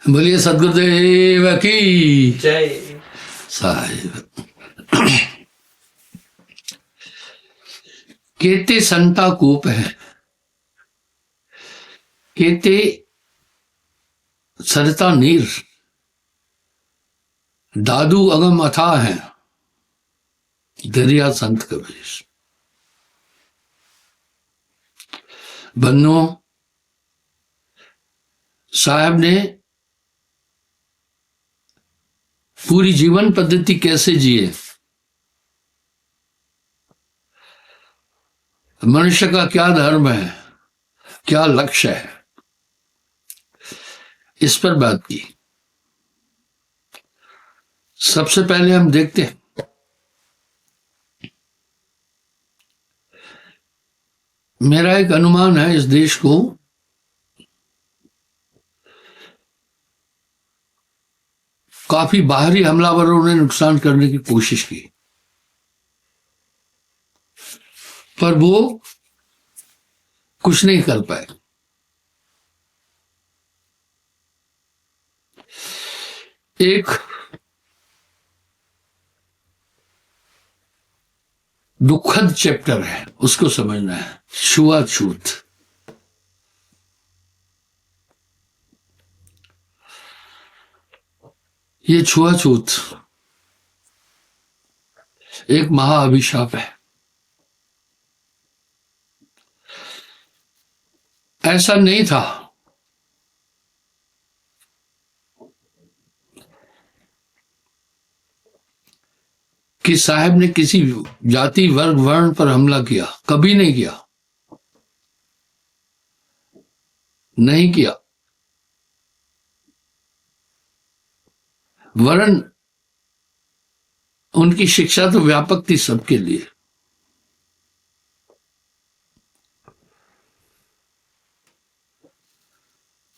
बोलिए सदगुरुदेव की जय। साहिब। केते संता कूप है, केते सरता नीर, दादू अगम अथाह है, दरिया संत कबीर। बन्नो, साहब ने पूरी जीवन पद्धति कैसे जिए, मनुष्य का क्या धर्म है, क्या लक्ष्य है, इस पर बात की। सबसे पहले हम देखते हैं मेरा एक अनुमान है, इस देश को काफी बाहरी हमलावरों ने नुकसान करने की कोशिश की, पर वो कुछ नहीं कर पाए। एक दुखद चैप्टर है, उसको समझना है, छुआछूत। ये छुआछूत एक महाअभिशाप है। ऐसा नहीं था कि साहब ने किसी जाति वर्ग वर्ण पर हमला किया, कभी नहीं किया, नहीं किया। वर्ण उनकी शिक्षा तो व्यापक थी सबके लिए।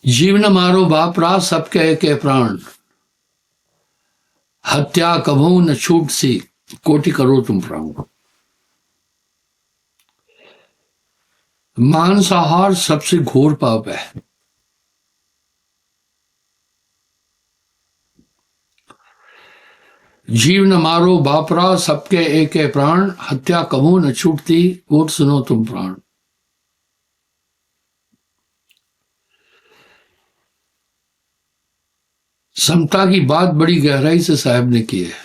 जीवन मारो बापरा सबके एक प्राण, हत्या कभू न छूट सी, कोटि करो तुम प्राण। मांसाहार सबसे घोर पाप है। जीव न मारो बापरा सबके एक प्राण, हत्या कभू न छूटती, कोट सुनो तुम प्राण। समता की बात बड़ी गहराई से साहब ने की है।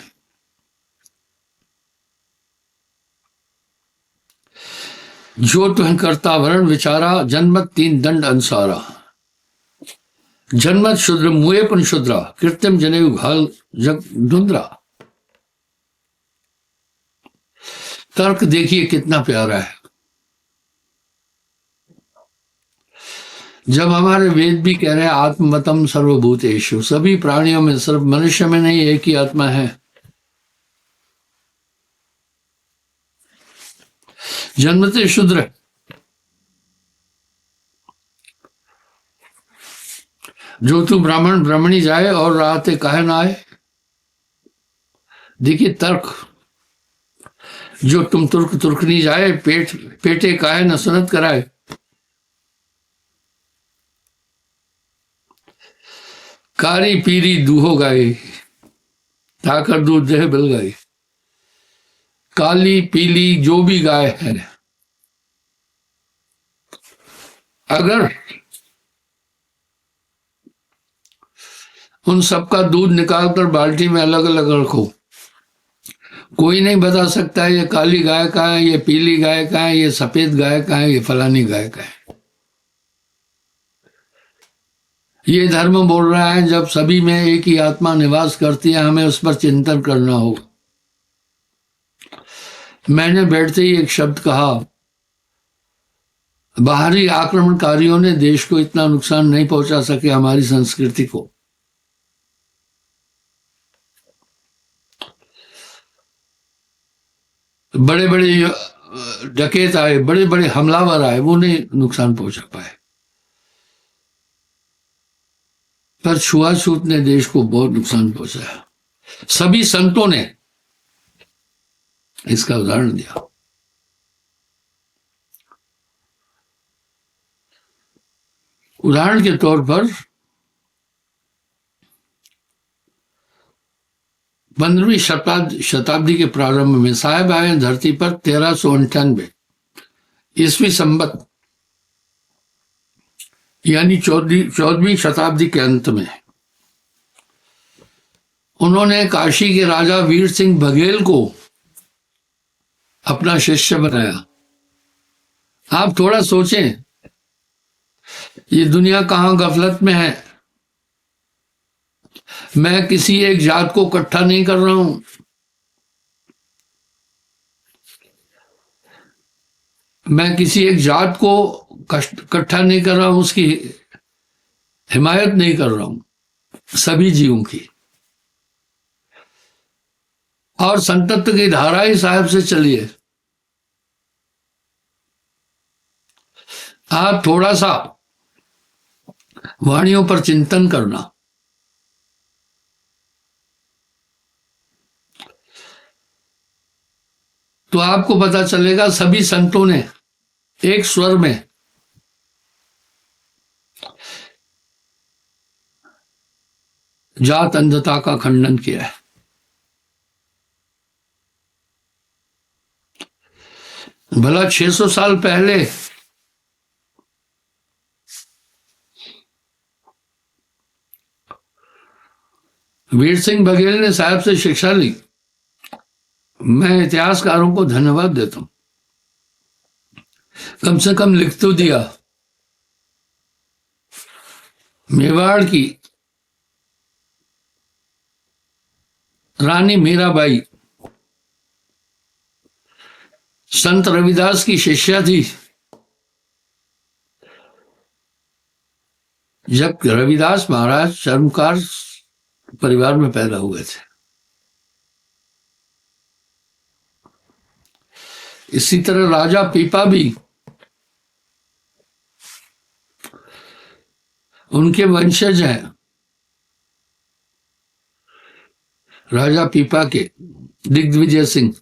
जो तुम करता वर्ण विचारा, जन्मत तीन दंड अनुसारा। जन्मत शूद्र मुए पुन शूद्रा, कृत्रिम जनेऊ घाल जग धुंधरा। तर्क देखिए कितना प्यारा है। जब हमारे वेद भी कह रहे हैं आत्मतम सर्वभूतेषु, सभी प्राणियों में, सिर्फ मनुष्य में नहीं, एक ही आत्मा है। जन्मते शूद्र, जो तू ब्राह्मण ब्राह्मणी जाए और राहते काहे ना आए। देखिए तर्क, जो तुम तुर्क तुर्कनी जाए, पेटे काहे न सुनत कराए। कारी पीरी दूहो गाए, ताकर दूध देह बिल गए। काली पीली जो भी गाय है, अगर उन सबका दूध निकालकर बाल्टी में अलग अलग रखो, कोई नहीं बता सकता ये काली गाय का है, ये पीली गाय का है, ये सफेद गाय का है, ये फलानी गाय का है। ये धर्म बोल रहा है जब सभी में एक ही आत्मा निवास करती है, हमें उस पर चिंतन करना होगा। मैंने बैठते ही एक शब्द कहा, बाहरी आक्रमणकारियों ने देश को इतना नुकसान नहीं पहुंचा सके, हमारी संस्कृति को। बड़े बड़े डकैत आए, बड़े बड़े हमलावर आए, वो नहीं नुकसान पहुंचा पाए, पर छुआछूत ने देश को बहुत नुकसान पहुंचाया। सभी संतों ने इसका उदाहरण दिया। उदाहरण के तौर पर 15वीं शताब्दी के प्रारंभ में साहेब आए धरती पर 1398 ईस्वी संबत, यानी 14वीं शताब्दी के अंत में। उन्होंने काशी के राजा वीर सिंह बघेल को अपना शिष्य बनाया। आप थोड़ा सोचें, ये दुनिया कहां गफलत में है। मैं किसी एक जात को इकट्ठा नहीं कर रहा हूं, मैं किसी एक जात को इकट्ठा नहीं कर रहा हूं, उसकी हिमायत नहीं कर रहा हूं, सभी जीवों की। और संतत्व की धारा ही साहब से चलिए। आप थोड़ा सा वाणियों पर चिंतन करना। तो आपको पता चलेगा सभी संतों ने एक स्वर में जात अंधता का खंडन किया है। भला 600 साल पहले वीर सिंह बघेल ने साहब से शिक्षा ली। मैं इतिहासकारों को धन्यवाद देता हूं, कम से कम लिख तो दिया। मेवाड़ की रानी मीराबाई संत रविदास की शिष्या थी। जब रविदास महाराज चर्मकार परिवार में पैदा हुए थे। इसी तरह राजा पीपा भी उनके वंशज हैं। राजा पीपा के दिग्विजय सिंह,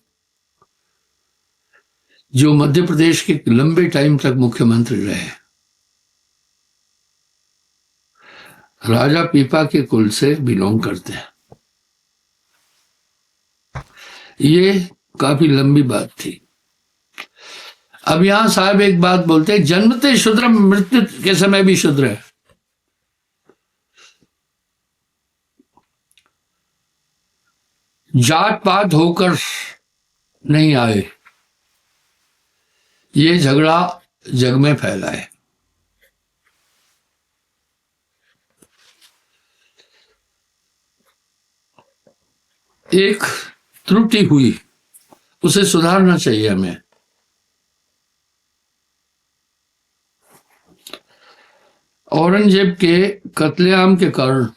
जो मध्य प्रदेश के लंबे टाइम तक मुख्यमंत्री रहे, राजा पीपा के कुल से बिलोंग करते हैं। ये काफी लंबी बात थी। अब यहां साहब एक बात बोलते हैं, जन्मते शूद्र मृत्यु के समय भी शूद्र है। जात पात होकर नहीं आए, ये झगड़ा जग में फैला है। एक त्रुटि हुई, उसे सुधारना चाहिए हमें। औरंगजेब के कत्लेआम के कारण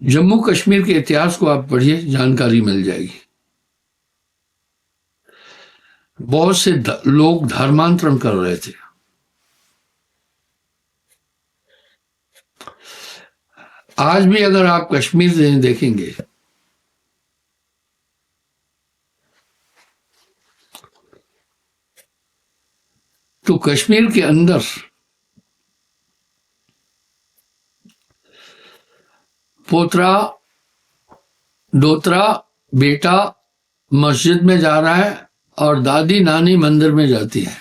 जम्मू कश्मीर के इतिहास को आप पढ़िए, जानकारी मिल जाएगी। बहुत से लोग धर्मांतरण कर रहे थे। आज भी अगर आप कश्मीर देखेंगे तो कश्मीर के अंदर पोतरा डोतरा बेटा मस्जिद में जा रहा है और दादी नानी मंदिर में जाती है।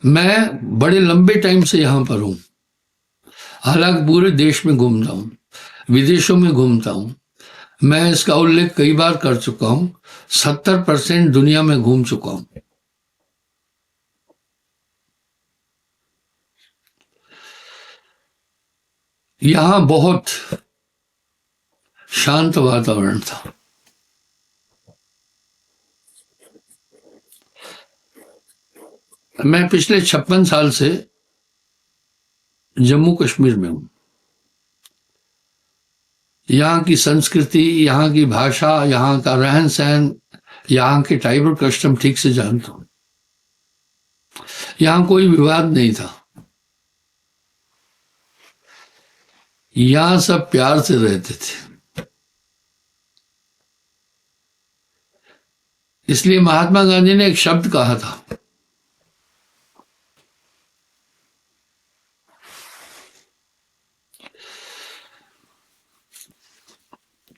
मैं बड़े लंबे टाइम से यहां पर हूं, हालांकि पूरे देश में घूमता हूं, विदेशों में घूमता हूं। मैं इसका उल्लेख कई बार कर चुका हूं, 70% दुनिया में घूम चुका हूं। यहां बहुत शांत वातावरण था। मैं पिछले 56 साल से जम्मू कश्मीर में हूं। यहाँ की संस्कृति, यहाँ की भाषा, यहाँ का रहन सहन, यहाँ के ट्राइबल कस्टम ठीक से जानता हूं। यहाँ कोई विवाद नहीं था, यहाँ सब प्यार से रहते थे। इसलिए महात्मा गांधी ने एक शब्द कहा था,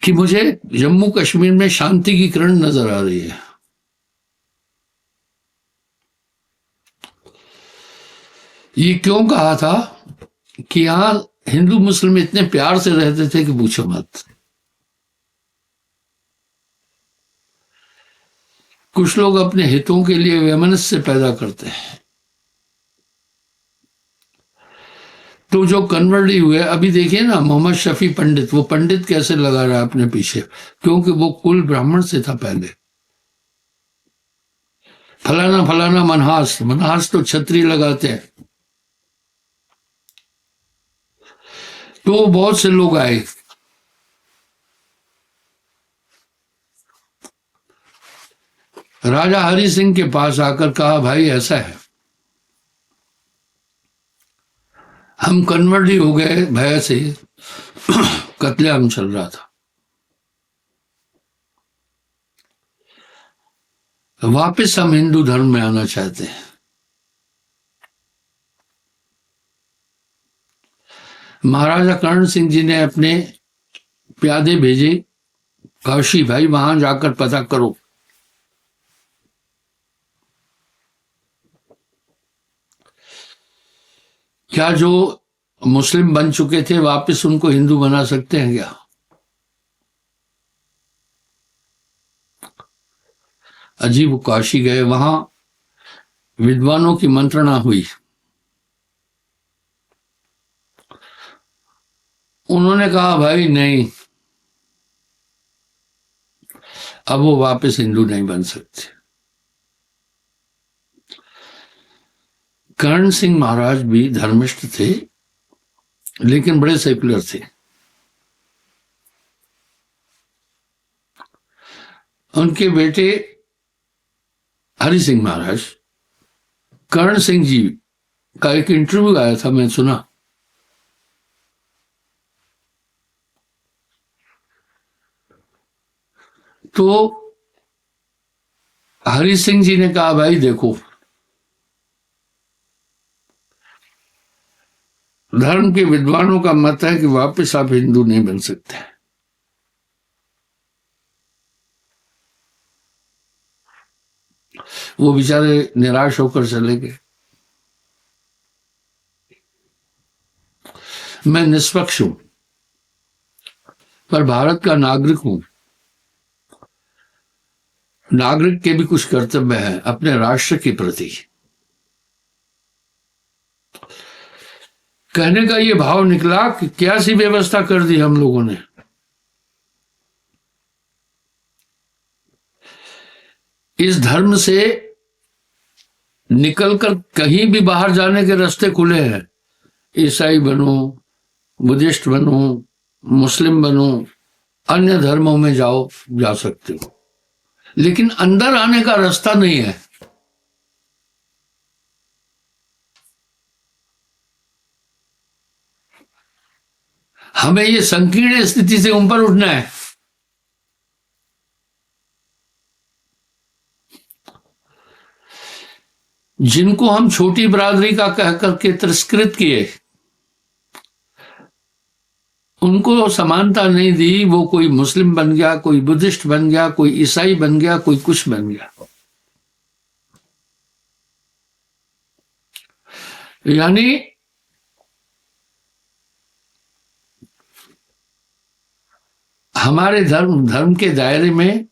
कि मुझे जम्मू कश्मीर में शांति की किरण नजर आ रही है। ये क्यों कहा था कि यहां हिंदू मुस्लिम इतने प्यार से रहते थे कि पूछो मत। कुछ लोग अपने हितों के लिए वैमनस्य पैदा करते हैं। तो जो कन्वर्ट हुए, अभी देखिए ना मोहम्मद शफी पंडित, वो पंडित कैसे लगा रहा है अपने पीछे, क्योंकि वो कुल ब्राह्मण से था पहले। फलाना फलाना मनहास, मनहास तो छतरी लगाते हैं। तो बहुत से लोग आए, राजा हरि सिंह के पास आकर कहा, भाई ऐसा है, हम कन्वर्ट ही हो गए भय से, कत्लेआम चल रहा था, वापस हम हिंदू धर्म में आना चाहते हैं। महाराजा कर्ण सिंह जी ने अपने प्यादे भेजे काशी, भाई वहां जाकर पता करो। क्या जो मुस्लिम बन चुके थे वापस उनको हिंदू बना सकते हैं क्या? अजीब। काशी गए, वहां विद्वानों की मंत्रणा हुई। उन्होंने कहा, भाई नहीं, अब वो वापस हिंदू नहीं बन सकते। कर्ण सिंह महाराज भी धर्मिष्ठ थे, लेकिन बड़े सेकुलर थे। उनके बेटे हरि सिंह महाराज, कर्ण सिंह जी का एक इंटरव्यू आया था, मैं सुना। तो हरि सिंह जी ने कहा, भाई देखो, धर्म के विद्वानों का मत है कि वापस आप हिंदू नहीं बन सकते। वो बेचारे निराश होकर चले गए। मैं निष्पक्ष हूं, पर भारत का नागरिक हूं। नागरिक के भी कुछ कर्तव्य है अपने राष्ट्र के प्रति। कहने का ये भाव निकला कि क्या सी व्यवस्था कर दी हम लोगों ने। इस धर्म से निकलकर कहीं भी बाहर जाने के रास्ते खुले हैं। ईसाई बनो, बुद्धिस्ट बनो, मुस्लिम बनो, अन्य धर्मों में जाओ, जा सकते हो, लेकिन अंदर आने का रास्ता नहीं है। हमें ये संकीर्ण स्थिति से ऊपर उठना है। जिनको हम छोटी बरादरी का कह करके तिरस्कृत किए, उनको समानता नहीं दी, वो कोई मुस्लिम बन गया, कोई बुद्धिस्ट बन गया, कोई ईसाई बन गया, कोई कुछ बन गया। यानी हमारे धर्म के दायरे में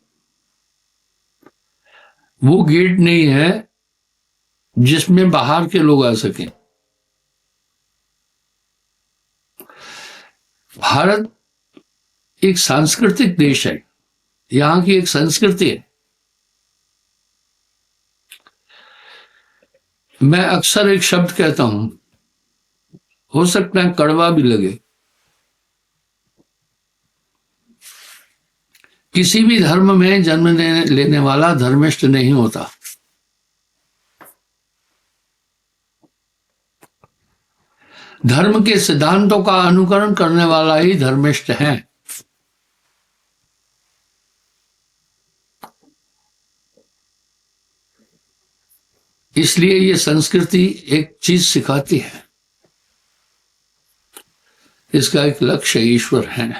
वो गेट नहीं है जिसमें बाहर के लोग आ सकें। भारत एक सांस्कृतिक देश है, यहां की एक संस्कृति है। मैं अक्सर एक शब्द कहता हूं, हो सकता है कड़वा भी लगे, किसी भी धर्म में जन्म लेने वाला धर्मिष्ठ नहीं होता। धर्म के सिद्धांतों का अनुकरण करने वाला ही धर्मिष्ठ है। इसलिए ये संस्कृति एक चीज सिखाती है, इसका एक लक्ष्य ईश्वर है।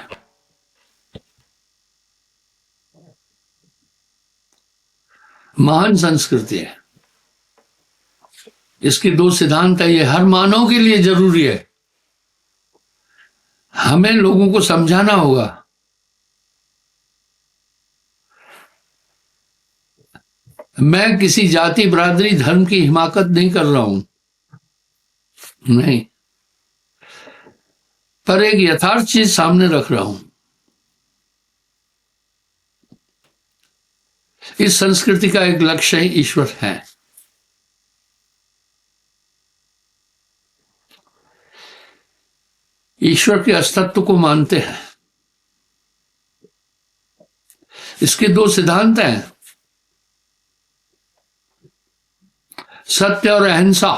महान संस्कृति है। इसके दो सिद्धांत है, ये हर मानव के लिए जरूरी है। हमें लोगों को समझाना होगा। मैं किसी जाति, बरादरी, धर्म की हिमाकत नहीं कर रहा हूं, नहीं, पर एक यथार्थ चीज सामने रख रहा हूं। इस संस्कृति का एक लक्ष्य ईश्वर है। ईश्वर के अस्तित्व को मानते हैं। इसके दो सिद्धांत हैं, सत्य और अहिंसा।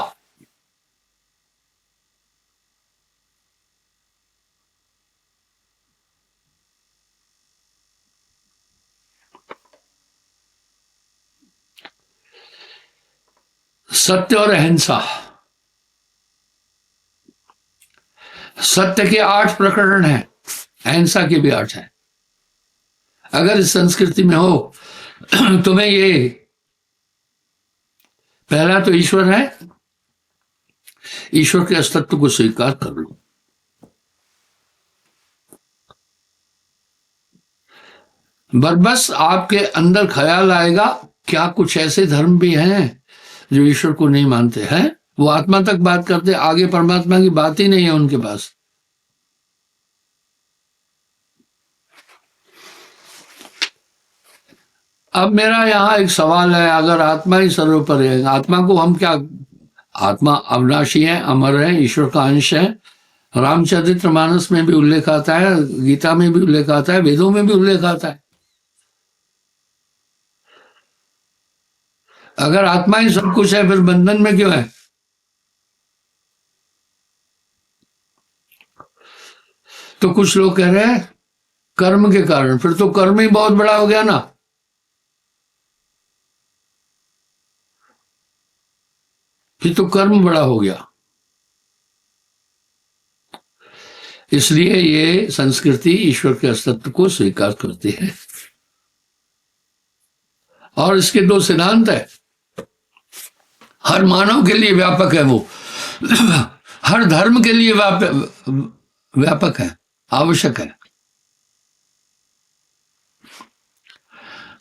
सत्य और अहिंसा। सत्य के 8 प्रकरण हैं, अहिंसा के भी 8 हैं। अगर इस संस्कृति में हो तुम्हें ये, पहला तो ईश्वर है, ईश्वर के अस्तित्व को स्वीकार कर लो। बस आपके अंदर ख्याल आएगा, क्या कुछ ऐसे धर्म भी हैं जो ईश्वर को नहीं मानते हैं? वो आत्मा तक बात करते, आगे परमात्मा की बात ही नहीं है उनके पास। अब मेरा यहाँ एक सवाल है, अगर आत्मा ही सर्वोपरि है, आत्मा को हम क्या, आत्मा अविनाशी है, अमर है, ईश्वर का अंश है। रामचरितमानस में भी उल्लेख आता है, गीता में भी उल्लेख आता है, वेदों में भी उल्लेख आता है। अगर आत्मा ही सब कुछ है, फिर बंधन में क्यों है? तो कुछ लोग कह रहे हैं कर्म के कारण, फिर तो कर्म ही बहुत बड़ा हो गया ना। फिर तो कर्म बड़ा हो गया। इसलिए ये संस्कृति ईश्वर के अस्तित्व को स्वीकार करती है। और इसके दो सिद्धांत है, हर मानव के लिए व्यापक है वो हर धर्म के लिए व्यापक है, आवश्यक है।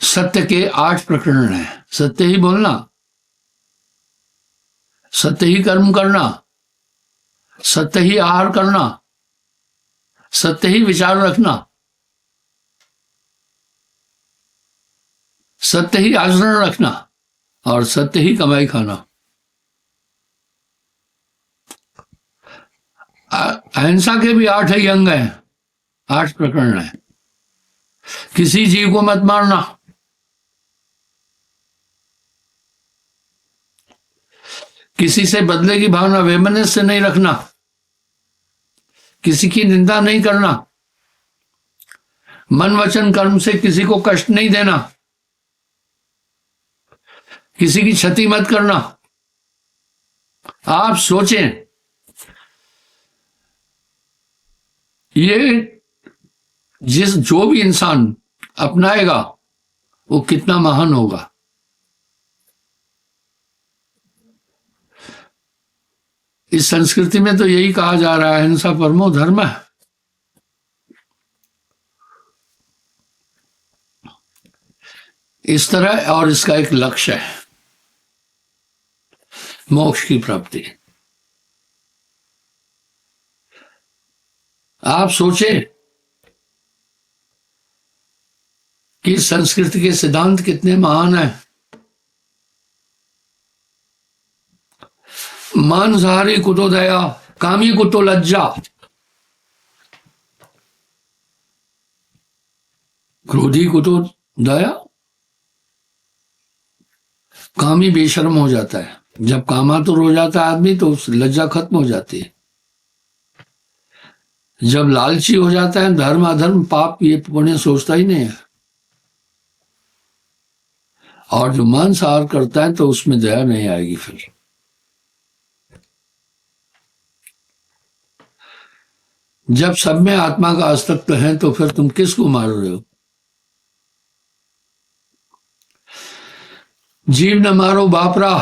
सत्य के 8 प्रकरण हैं। सत्य ही बोलना, सत्य ही कर्म करना, सत्य ही आहार करना, सत्य ही विचार रखना, सत्य ही आचरण रखना, और सत्य ही कमाई खाना। अहिंसा के भी 8 ही अंग हैं, 8 प्रकरण हैं। किसी जीव को मत मारना, किसी से बदले की भावना, वैमनस्य से नहीं रखना, किसी की निंदा नहीं करना, मन वचन कर्म से किसी को कष्ट नहीं देना, किसी की क्षति मत करना। आप सोचें, ये जो भी इंसान अपनाएगा वो कितना महान होगा। इस संस्कृति में तो यही कहा जा रहा है, अहिंसा परमो धर्म है। इस तरह, और इसका एक लक्ष्य है मोक्ष की प्राप्ति। आप सोचे कि संस्कृति के सिद्धांत कितने महान हैं। मांसाहारी को तो दया, कामी को तो लज्जा, क्रोधी को तो दया। कामी बेशर्म हो जाता है, जब कामातुर हो जाता है आदमी तो लज्जा खत्म हो जाती है। जब लालची हो जाता है, धर्म अधर्म पाप ये पुण्य सोचता ही नहीं है। और जो मांसाहार करता है तो उसमें दया नहीं आएगी। फिर जब सब में आत्मा का अस्तित्व है तो फिर तुम किसको मार रहे हो? जीव न मारो बापरा,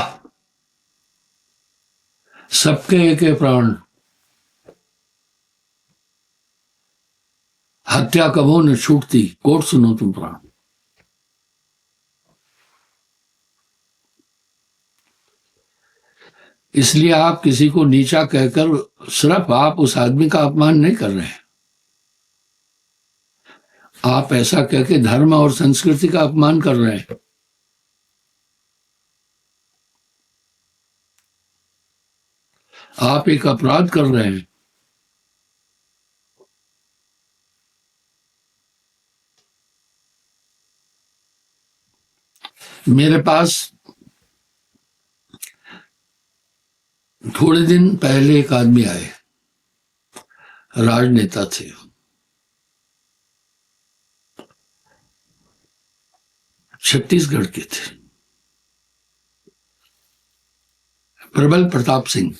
सबके एक प्राण, हत्या कबो न छूटती, कोट सुनो तुम प्राण। इसलिए आप किसी को नीचा कहकर सिर्फ आप उस आदमी का अपमान नहीं कर रहे हैं, आप ऐसा कह के धर्म और संस्कृति का अपमान कर रहे हैं। आप एक अपराध कर रहे हैं। मेरे पास थोड़े दिन पहले एक आदमी आए, राजनेता थे, छत्तीसगढ़ के थे, प्रबल प्रताप सिंह,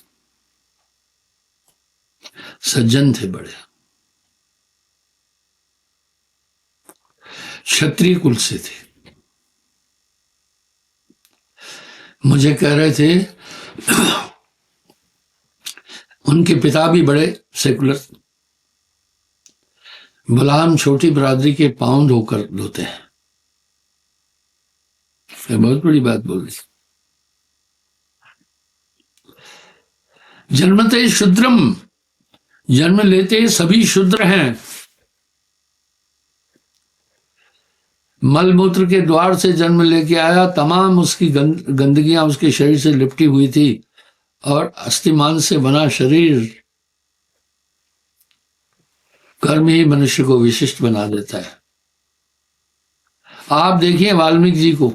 सज्जन थे बड़े, क्षत्रिय कुल से थे। मुझे कह रहे थे उनके पिता भी बड़े सेकुलर, भला हम छोटी बिरादरी के पांव धोकर धोते हैं। बहुत बड़ी बात बोल रही। जन्मते शूद्रम, जन्म लेते सभी शूद्र हैं। मलमूत्र के द्वार से जन्म लेके आया, तमाम उसकी गंदगियां उसके शरीर से लिपटी हुई थी, और अस्थिमान से बना शरीर कर्म ही मनुष्य को विशिष्ट बना देता है। आप देखिए वाल्मीकि जी को,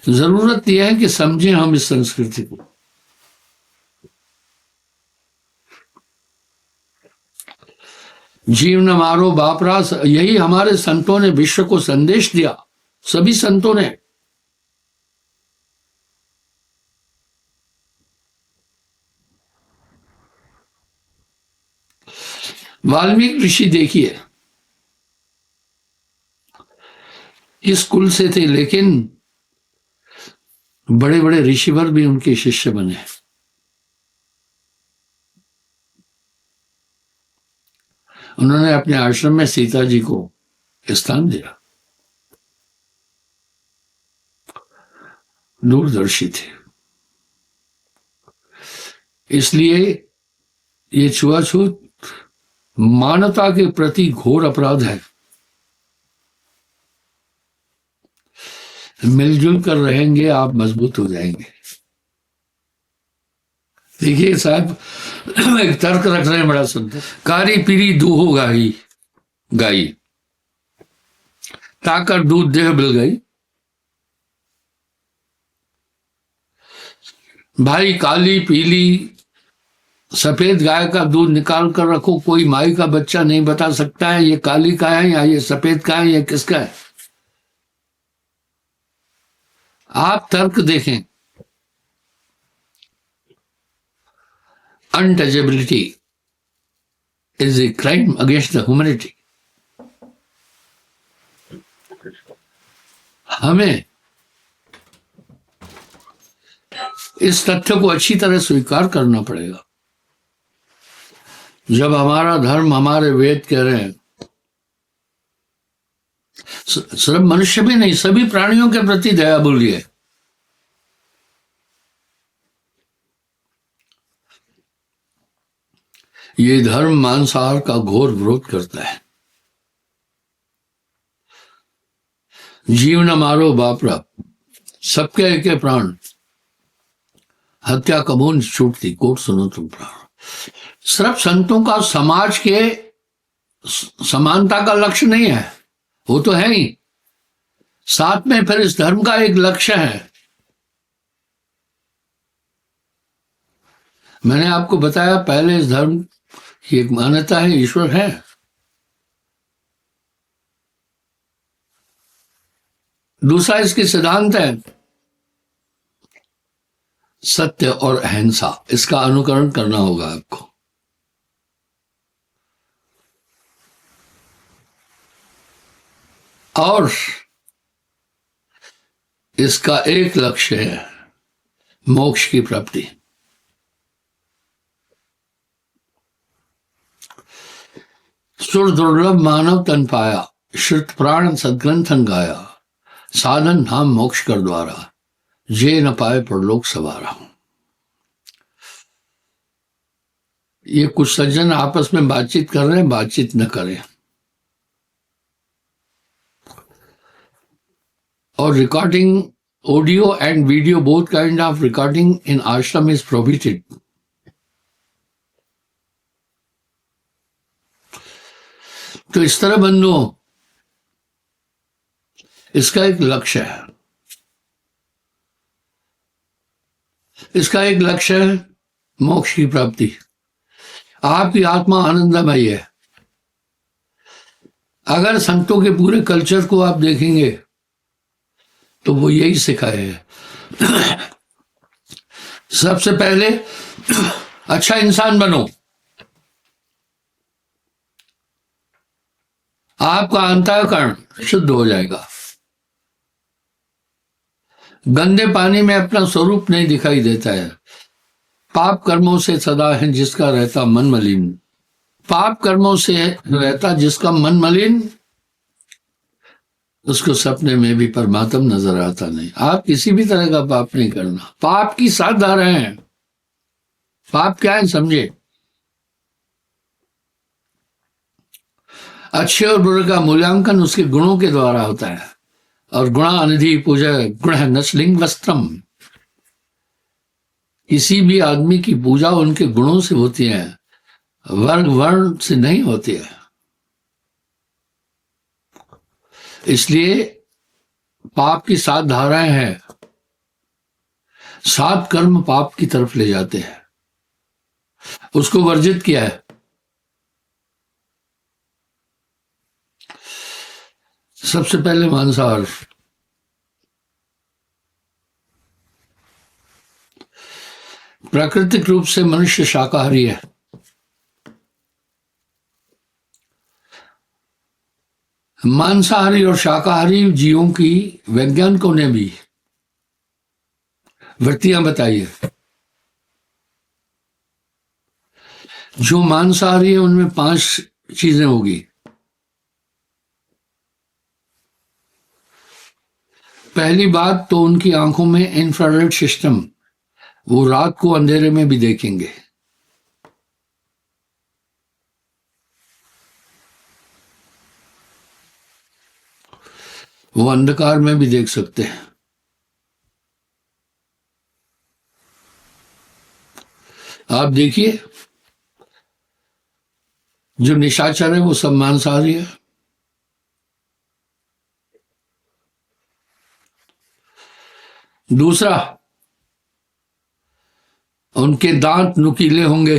जरूरत यह है कि समझें हम इस संस्कृति को। जीव न मारो बापरा, यही हमारे संतों ने विश्व को संदेश दिया, सभी संतों ने। वाल्मीकि ऋषि देखिए इस कुल से थे, लेकिन बड़े बड़े ऋषिवर भी उनके शिष्य बने। उन्होंने अपने आश्रम में सीता जी को स्थान दिया, दूरदर्शी थे। इसलिए ये छुआछूत मानवता के प्रति घोर अपराध है। मिलजुल कर रहेंगे, आप मजबूत हो जाएंगे। देखिए साहब, एक तर्क रख रहे हैं बड़ा सुंदर। कारी पीरी दूहो गाई गाई, ताकर दूध देह बिल गई। भाई काली पीली सफेद गाय का दूध निकाल कर रखो, कोई माई का बच्चा नहीं बता सकता है ये काली का है या ये सफेद का है या किसका है। आप तर्क देखें। Untouchability is a crime against the humanity. हमें इस तथ्य को अच्छी तरह स्वीकार करना पड़ेगा। जब हमारा धर्म, हमारे वेद कह रहे हैं सिर्फ मनुष्य भी नहीं, सभी प्राणियों के प्रति दया बोलिए। ये धर्म मांसाहार का घोर विरोध करता है। जीव न मारो बापरा, सबके एक प्राण, हत्या कबून छूटती, कोट सुनो तुम प्राण। सिर्फ संतों का समाज के समानता का लक्ष्य नहीं है, वो तो है ही, साथ में फिर इस धर्म का एक लक्ष्य है। मैंने आपको बताया पहले, इस धर्म की एक मान्यता है, ईश्वर है। दूसरा इसके सिद्धांत है सत्य और अहिंसा, इसका अनुकरण करना होगा आपको। और इसका एक लक्ष्य है मोक्ष की प्राप्ति। सुर दुर्लभ मानव तन पाया, श्रुत प्राण सदग्रंथन गाया, साधन धाम मोक्ष कर द्वारा, जे न पाए परलोक सवारा। ये कुछ सज्जन आपस में बातचीत कर रहे हैं, बातचीत न करें। और recording audio and video both kind of recording in आश्रम इज प्रोहिबिटेड। तो इस तरह बंधुओं, इसका एक लक्ष्य है, इसका एक लक्ष्य है मोक्ष की प्राप्ति। आपकी आत्मा आनंदमय है। अगर संतों के पूरे कल्चर को आप देखेंगे तो वो यही सिखाए है सबसे पहले अच्छा इंसान बनो, आपका अंतःकरण शुद्ध हो जाएगा। गंदे पानी में अपना स्वरूप नहीं दिखाई देता है। पाप कर्मों से सदा है जिसका रहता मन मलिन। पाप कर्मों से रहता जिसका मन मलिन, उसको सपने में भी परमात्मा नजर आता नहीं। आप किसी भी तरह का पाप नहीं करना। पाप की 7 धाराएं हैं। पाप क्या है समझे। अच्छे और बुरे का मूल्यांकन उसके गुणों के द्वारा होता है। और गुणानिधि पूजा गुण नस्लिंग वस्त्रम। किसी भी आदमी की पूजा उनके गुणों से होती है, वर्ग वर्ण से नहीं होती है। इसलिए पाप की 7 धाराएं हैं। 7 कर्म पाप की तरफ ले जाते हैं। उसको वर्जित किया है। सबसे पहले मांसाहार। प्राकृतिक रूप से मनुष्य शाकाहारी है। मांसाहारी और शाकाहारी जीवों की वैज्ञानिकों ने भी वृत्तियां बताई है। जो मांसाहारी है उनमें 5 चीजें होगी। पहली बात तो उनकी आंखों में इंफ्रारेड सिस्टम, वो रात को अंधेरे में भी देखेंगे। वो अंधकार में भी देख सकते हैं। आप देखिए जो निशाचर है वो सब मांसाहारी है। दूसरा, उनके दांत नुकीले होंगे।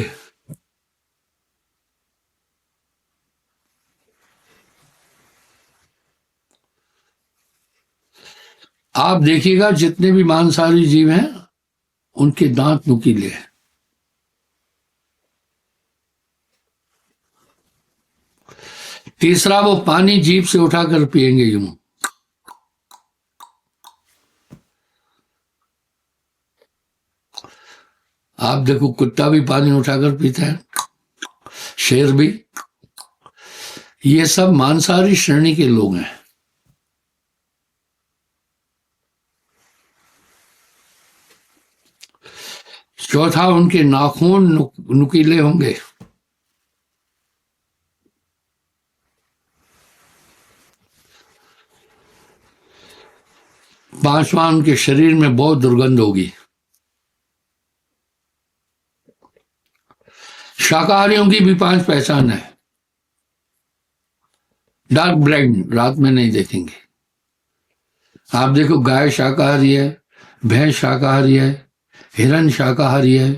आप देखिएगा जितने भी मांसाहारी जीव हैं उनके दांत नुकीले हैं। तीसरा, वो पानी जीभ से उठाकर पिएंगे यूं। आप देखो कुत्ता भी पानी उठाकर पीता है, शेर भी। ये सब मांसाहारी श्रेणी के लोग हैं। चौथा, उनके नाखून नुकीले होंगे। पांचवा, उनके शरीर में बहुत दुर्गंध होगी। शाकाहारियों की भी 5 पहचान है। डार्क ब्राउन, रात में नहीं देखेंगे। आप देखो गाय शाकाहारी है, भैंस शाकाहारी है, हिरन शाकाहारी है।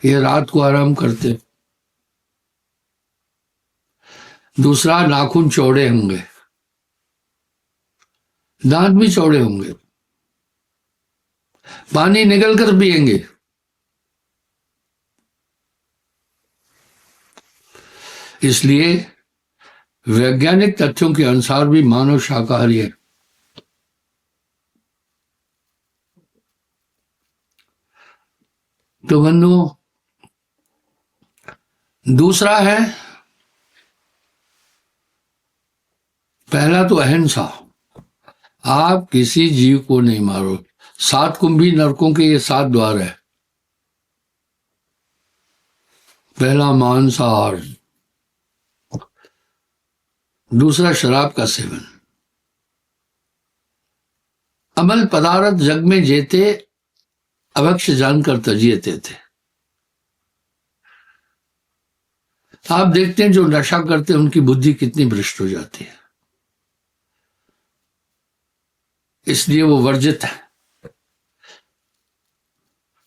ये रात को आराम करते। दूसरा, नाखून चौड़े होंगे, दांत भी चौड़े होंगे। पानी निकल कर पिएंगे। इसलिए वैज्ञानिक तथ्यों के अनुसार भी मानव शाकाहारी है। तो बंधुओं, दूसरा है, पहला तो अहिंसा, आप किसी जीव को नहीं मारो। 7 कुंभी नरकों के ये 7 द्वार है। पहला मांसाहार, दूसरा शराब का सेवन। अमल पदार्थ जग में जेते, अभक्ष्य जानकर तजियते थे। आप देखते हैं जो नशा करते हैं उनकी बुद्धि कितनी भ्रष्ट हो जाती है, इसलिए वो वर्जित है।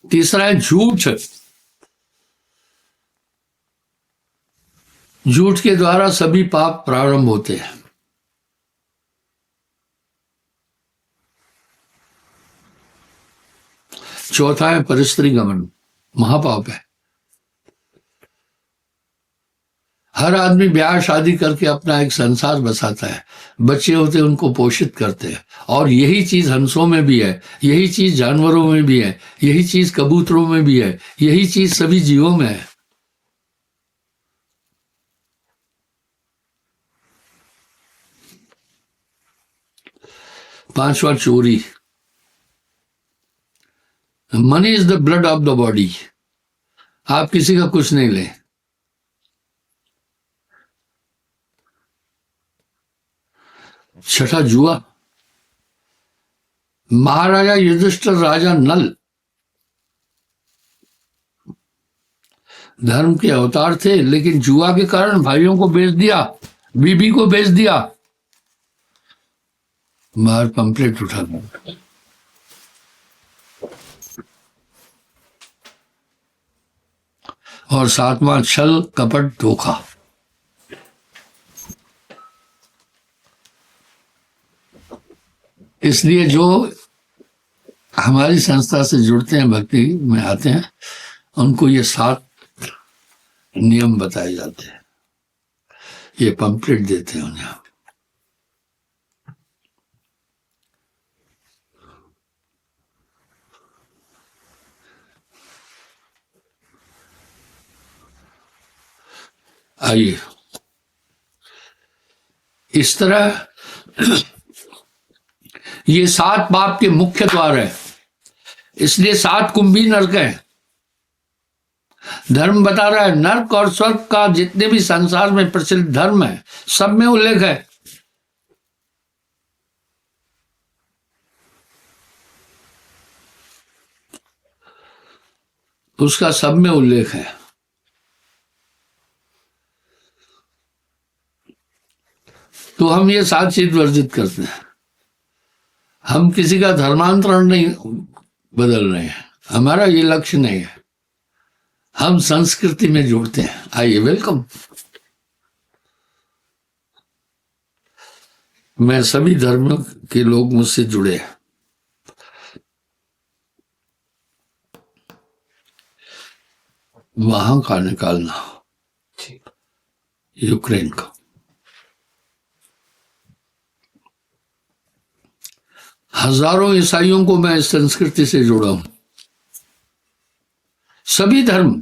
तीसरा है झूठ। झूठ के द्वारा सभी पाप प्रारंभ होते हैं। चौथा है परिस्त्री गमन, महापाप है। हर आदमी ब्याह शादी करके अपना एक संसार बसाता है, बच्चे होते उनको पोषित करते हैं, और यही चीज हंसों में भी है, यही चीज जानवरों में भी है, यही चीज कबूतरों में भी है, यही चीज सभी जीवों में है। पांचवा चोरी। Money is the blood of the body. आप किसी का कुछ नहीं लें। छठा जुआ। महाराजा युधिष्ठिर राजा नल धर्म के अवतार थे, लेकिन जुआ के कारण भाइयों को बेच दिया, बीबी को बेच दिया। बाहर पंपलेट उठा दिया। और 7वां छल कपट धोखा। इसलिए जो हमारी संस्था से जुड़ते हैं, भक्ति में आते हैं, उनको ये 7 नियम बताए जाते हैं, ये पंपलेट देते हैं उन्हें। आइए, इस तरह ये 7 पाप के मुख्य द्वार है, इसलिए 7 कुंभी नरक है। धर्म बता रहा है, नरक और स्वर्ग का जितने भी संसार में प्रचलित धर्म है, सब में उल्लेख है। उसका सब में उल्लेख है। तो हम ये 7 चीज वर्जित करते हैं। हम किसी का धर्मांतरण नहीं बदल रहे हैं, हमारा ये लक्ष्य नहीं है। हम संस्कृति में जुड़ते हैं। आइए, वेलकम। मैं सभी धर्मों के लोग मुझसे जुड़े हैं। वहां का निकालना, यूक्रेन का। हजारों ईसाइयों को मैं इस संस्कृति से जोड़ा हूं। सभी धर्म,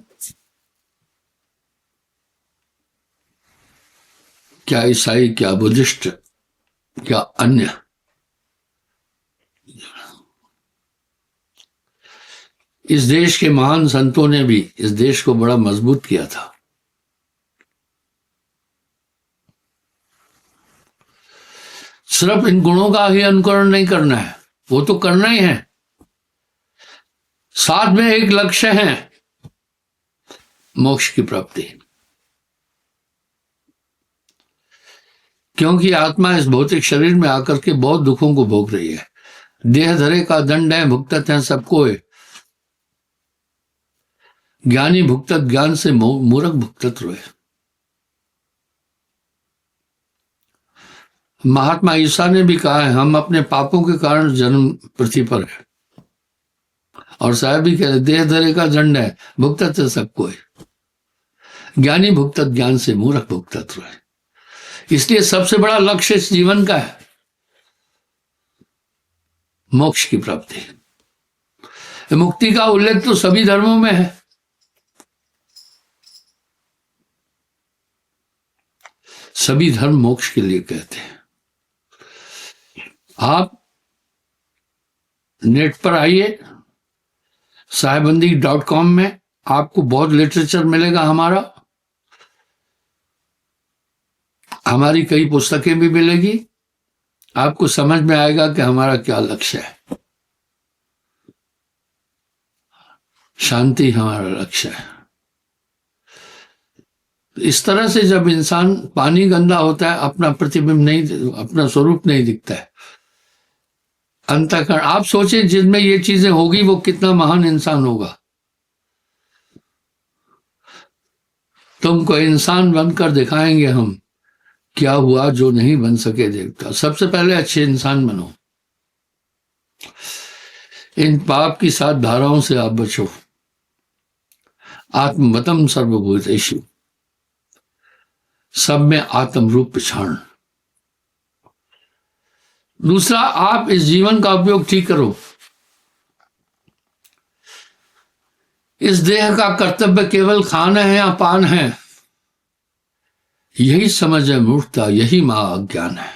क्या ईसाई, क्या बुद्धिस्ट, क्या अन्य, इस देश के महान संतों ने भी इस देश को बड़ा मजबूत किया था। सिर्फ इन गुणों का ही अनुकरण नहीं करना है, वो तो करना ही है, साथ में एक लक्ष्य है, मोक्ष की प्राप्ति। क्योंकि आत्मा इस भौतिक शरीर में आकर के बहुत दुखों को भोग रही है। देह धरे का दंड है, भुगतत है सबको है। ज्ञानी भुगतत ज्ञान से, मूर्ख भुगतत रोए। महात्मा ईसा ने भी कहा है, हम अपने पापों के कारण जन्म पृथ्वी पर है। और साहब भी कह रहे, देह धरे का दंड है, भुगतत है सबको है। ज्ञानी भुगतत ज्ञान से, मूर्ख भुगतत रोए। इसलिए सबसे बड़ा लक्ष्य इस जीवन का है मोक्ष की प्राप्ति। मुक्ति का उल्लेख तो सभी धर्मों में है। सभी धर्म मोक्ष के लिए कहते हैं। आप नेट पर आइए, साहेबंदी.com में आपको बहुत लिटरेचर मिलेगा हमारा, हमारी कई पुस्तकें भी मिलेगी। आपको समझ में आएगा कि हमारा क्या लक्ष्य है। शांति हमारा लक्ष्य है। इस तरह से जब इंसान, पानी गंदा होता है, अपना प्रतिबिंब नहीं, अपना स्वरूप नहीं दिखता है, अंतःकरण। आप सोचें जिनमें ये चीजें होगी वो कितना महान इंसान होगा। तुमको इंसान बनकर दिखाएंगे हम, क्या हुआ जो नहीं बन सके देवता। सबसे पहले अच्छे इंसान बनो। इन पाप की 7 धाराओं से आप बचो। आत्मवतम सर्वभूतेषु, सब में आत्म रूप पहचान। दूसरा, आप इस जीवन का उपयोग ठीक करो। इस देह का कर्तव्य केवल खाना है या पान है, यही समझ है मूर्खता, यही महाअज्ञान है।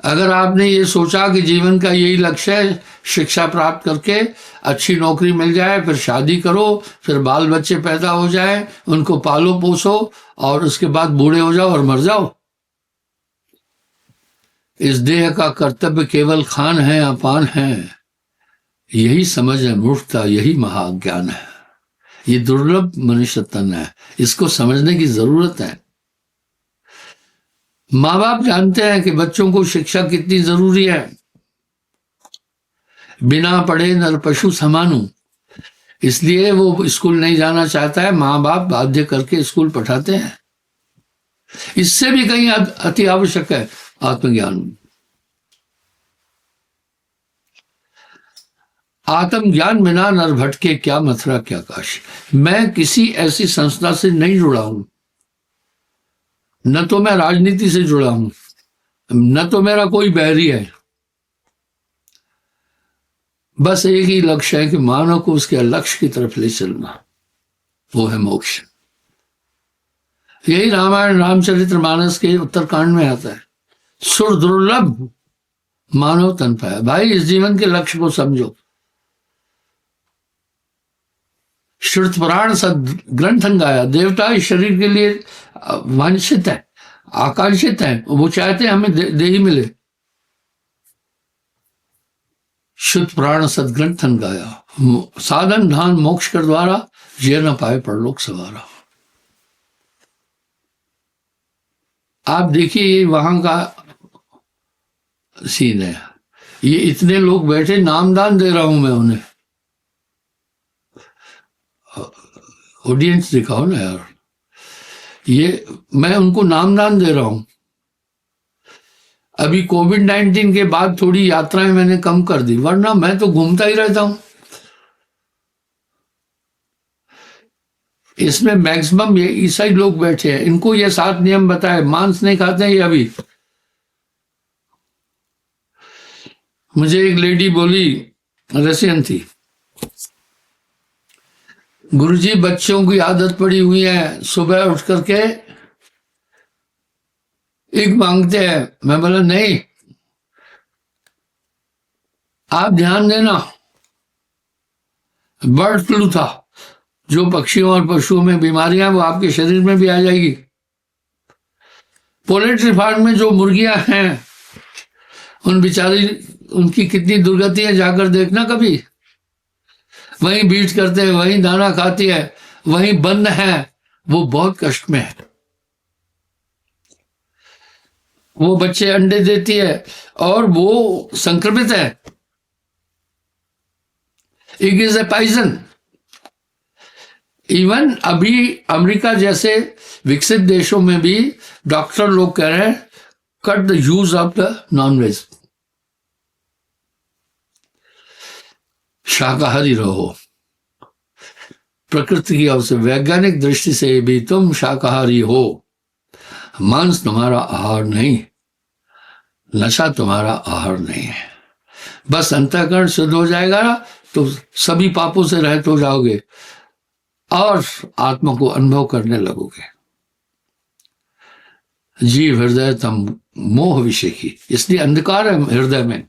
अगर आपने ये सोचा कि जीवन का यही लक्ष्य है, शिक्षा प्राप्त करके अच्छी नौकरी मिल जाए, फिर शादी करो, फिर बाल बच्चे पैदा हो जाए, उनको पालो पोसो और उसके बाद बूढ़े हो जाओ और मर जाओ। इस देह का कर्तव्य केवल खान है या पान है, यही समझ है मूर्खता, यही महाअज्ञान है। ये दुर्लभ मनुष्य तन है, इसको समझने की जरूरत है। माँ बाप जानते हैं कि बच्चों को शिक्षा कितनी जरूरी है। बिना पढ़े नर पशु समानु, इसलिए वो स्कूल नहीं जाना चाहता है, माँ बाप बाध्य करके स्कूल पढ़ाते हैं। इससे भी कहीं अति आवश्यक है आत्मज्ञान। आत्मज्ञान बिना नर भटके, क्या मथुरा क्या काशी। मैं किसी ऐसी संस्था से नहीं जुड़ा हूं, न तो मैं राजनीति से जुड़ा हूं, न तो मेरा कोई बैरी है। बस एक ही लक्ष्य है कि मानव को उसके लक्ष्य की तरफ ले चलना, वो है मोक्ष। यही रामायण रामचरितमानस के उत्तरकांड में आता है। सुर दुर्लभ मानव तन पाया। भाई, इस जीवन के लक्ष्य को समझो। श्रुत पुराण सद ग्रंथन गाया। देवता इस शरीर के लिए वांछित है, आकांक्षित है, वो चाहते हैं हमें देही मिले। शुद्ध पुराण सदग्रंथन गाया। साधन धान मोक्ष कर द्वारा, जे न पाए परलोक सवारा। आप देखिए, ये वहां का सीन है। ये इतने लोग बैठे, नामदान दे रहा हूं मैं उन्हें। ऑडियंस दिखाओ ना यार, ये मैं उनको नामदान दे रहा हूं। अभी कोविड-19 के बाद थोड़ी यात्राएं मैंने कम कर दी, वरना मैं तो घूमता ही रहता हूं। इसमें मैक्सिमम ये ईसाई लोग बैठे हैं। इनको ये 7 नियम बताए, मांस नहीं खाते हैं ये। अभी मुझे एक लेडी बोली, रशियन थी, गुरुजी बच्चों की आदत पड़ी हुई है, सुबह उठ करके एक मांगते हैं। मैं बोला नहीं, आप ध्यान देना, बर्ड फ्लू था, जो पक्षियों और पशुओं में बीमारियां वो आपके शरीर में भी आ जाएगी। पोल्ट्री फार्म में जो मुर्गियां हैं, उन बेचारी, उनकी कितनी दुर्गति है, जाकर देखना कभी। वहीं बीट करते हैं, वहीं दाना खाती है, वहीं बंद है, वो बहुत कष्ट में है। वो बच्चे अंडे देती है और वो संक्रमित है। It is a poison. Even अभी अमेरिका जैसे विकसित देशों में भी डॉक्टर लोग कह रहे हैं, cut the use of the non veg, शाकाहारी रहो। प्रकृति की ओर से, वैज्ञानिक दृष्टि से भी तुम शाकाहारी हो। मांस तुम्हारा आहार नहीं, नशा तुम्हारा आहार नहीं है। बस अंतःकरण शुद्ध हो जाएगा तो सभी पापों से रहित हो जाओगे और आत्मा को अनुभव करने लगोगे। जीव हृदय तम मोह विषय की, इसलिए अंधकार है हृदय में।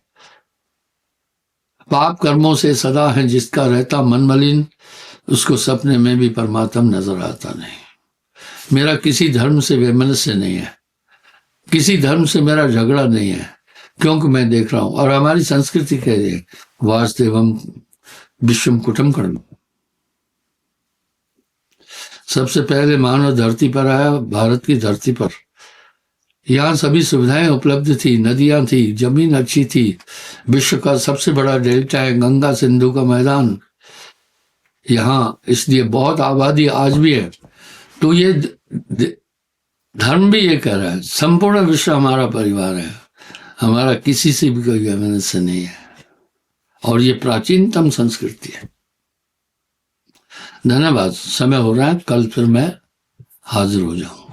पाप कर्मों से सदा है जिसका रहता मन मलिन, उसको सपने में भी परमात्मा नजर आता नहीं। मेरा किसी धर्म से वैमनस्य नहीं है, किसी धर्म से मेरा झगड़ा नहीं है, क्योंकि मैं देख रहा हूं और हमारी संस्कृति कह रही है वास्तवम विश्वम कुटुम्बकम्। सबसे पहले मानव धरती पर आया, भारत की धरती पर। यहाँ सभी सुविधाएं उपलब्ध थी, नदियां थी, जमीन अच्छी थी, विश्व का सबसे बड़ा डेल्टा है, गंगा सिंधु का मैदान यहाँ, इसलिए बहुत आबादी आज भी है। तो ये धर्म भी ये कह रहा है संपूर्ण विश्व हमारा परिवार है, हमारा किसी से भी कोई वैमनस्य नहीं है, और ये प्राचीनतम संस्कृति है। धन्यवाद। समय हो रहा है, कल फिर मैं हाजिर हो जाऊं।